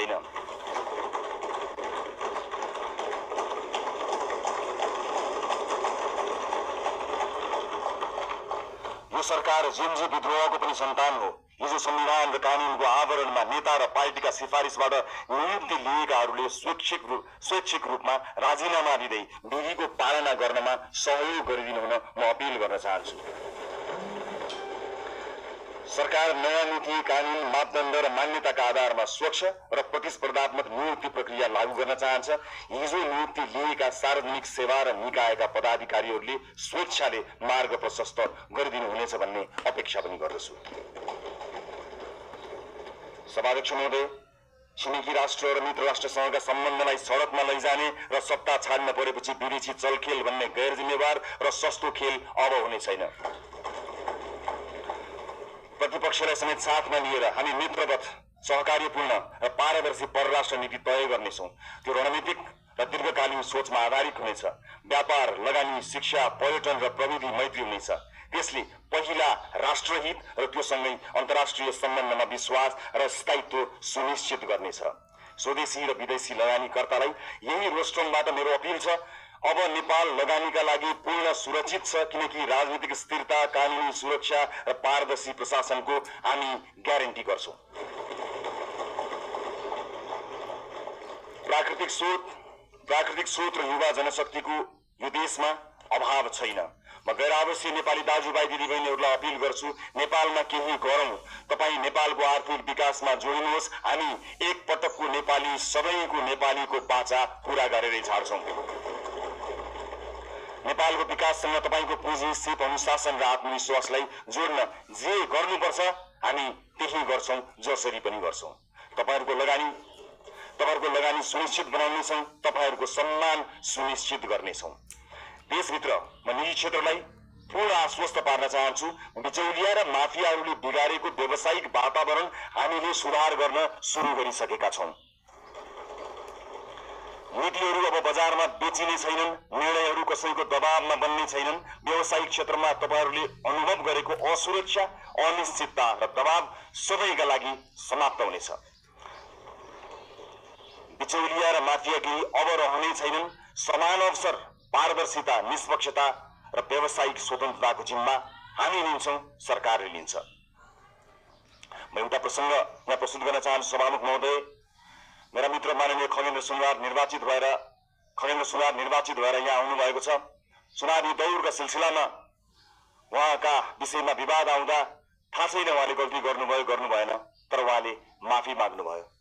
छैन। यो सरकार जेन्जी विद्रोहको पनि सन्तान हो। हिजो संविधान र कानूनको आवरणमा नेता र पार्टीका सिफारिसबाट नियुक्ति लिएकाहरूले स्वैच्छिक रूपमा राजीनामा दिँदै विधिको पालना गर्नमा सहयोग गरिदिनु हुन म अपील गर्न चाहन्छु। सरकार नयाँ नीति, कानून, मापदण्ड र मान्यताका आधारमा स्वच्छ र प्रतिस्पर्धात्मक नियुक्ति प्रक्रिया लागू गर्न चाहन्छ। हिजो नियुक्ति लिएका सार्वजनिक सेवा र निकायका पदाधिकारीहरूले स्वेच्छाले मार्ग प्रशस्त गरिदिनु हुनेछ भन्ने अपेक्षा पनि गर्दछु। सभाध्यक्ष महोदय, छिमेकी राष्ट्र र मित्र राष्ट्रसँगका सम्बन्धलाई सडकमा लैजाने र सत्ता छाड्न परेपछि विदेशी चलखेल भन्ने गैर जिम्मेवार र सस्तो खेल अब हुने छैन। प्रतिपक्षलाई समेत साथमा लिएर हामी मित्रवत, सहकार्यपूर्ण र पारदर्शी परराष्ट्र नीति तय गर्नेछौँ। त्यो रणनीतिक र दीर्घकालीन सोचमा आधारित हुनेछ। व्यापार, लगानी, शिक्षा, पर्यटन र प्रविधि मैत्री हुनेछ। त्यसले पहिला राष्ट्रहित र त्योसँगै अन्तर्राष्ट्रिय सम्बन्धमा विश्वास र स्थायित्व सुनिश्चित गर्नेछ। स्वदेशी र विदेशी लगानीकर्तालाई यही रोस्ट्रमबाट मेरो अपील छ। अब नेपाल लगानीका लागि पूर्ण सुरक्षित छ, किनकि राजनीतिक स्थिरता, कानूनी सुरक्षा र पारदर्शी प्रशासनको हामी ग्यारेन्टी गर्छौं। प्राकृतिक स्रोत र युवा जनशक्तिको यो देशमा अभाव छैन। म गैर आवासीय नेपाली दाजुभाइ दिदीबहिनीहरूलाई अपील गर्छु, नेपालमा केही गरौँ। तपाईँ नेपालको आर्थिक विकासमा जोडिनुहोस्। हामी एक पटकको नेपाली, सबैको नेपालीको बाचा पूरा गरेरै छाड्छौँ। नेपालको विकाससँग तपाईको पुँजी, सिप, अनुशासन र आत्मविश्वासलाई जोड्न जे गर्नुपर्छ हामी त्यही गर्छौं, जसरी पनि गर्छौं। तपाईहरुको लगानी सुनिश्चित बनाउनेछौं, तपाईहरुको सम्मान सुनिश्चित गर्नेछौं। देशभित्र म निजी क्षेत्रलाई पूर्ण आश्वस्त पार्न चाहन्छु। बिचौलिया र माफियाहरूले बिगारेको व्यावसायिक वातावरण हामीले सुधार गर्न सुरु गरिसकेका छौं। नीतिहरू अब बजारमा बेचिने छैनन्, निर्णयहरू कसैको दबावमा बन्ने छैनन्। व्यावसायिक क्षेत्रमा तपाईहरुले अनुभव गरेको असुरक्षा, अनिश्चितता र दबाव सबैका लागि समाप्त हुनेछ। बिचौलिया र माफियागिरी अब रहने छैनन्। समान अवसर, पारदर्शिता, निष्पक्षता र व्यावसायिक स्वतन्त्रताको जिम्मा हामी लिन्छौं, सरकारले लिन्छ। म एउटा प्रसंग यहाँ प्रस्तुत गर्न चाहन्छु। सभामुख महोदय, मेरा मित्र माननीय खगेन्द्र सुनवार निर्वाचित भएर यहाँ आउनु भएको छ। चुनावी दौडका सिलसिलामा उहाँका विषयमा विवाद आउँदा थाहा छैन उहाँले गल्ती गर्नुभयो गर्नु भएन, तर उहाँले माफी माग्नुभयो।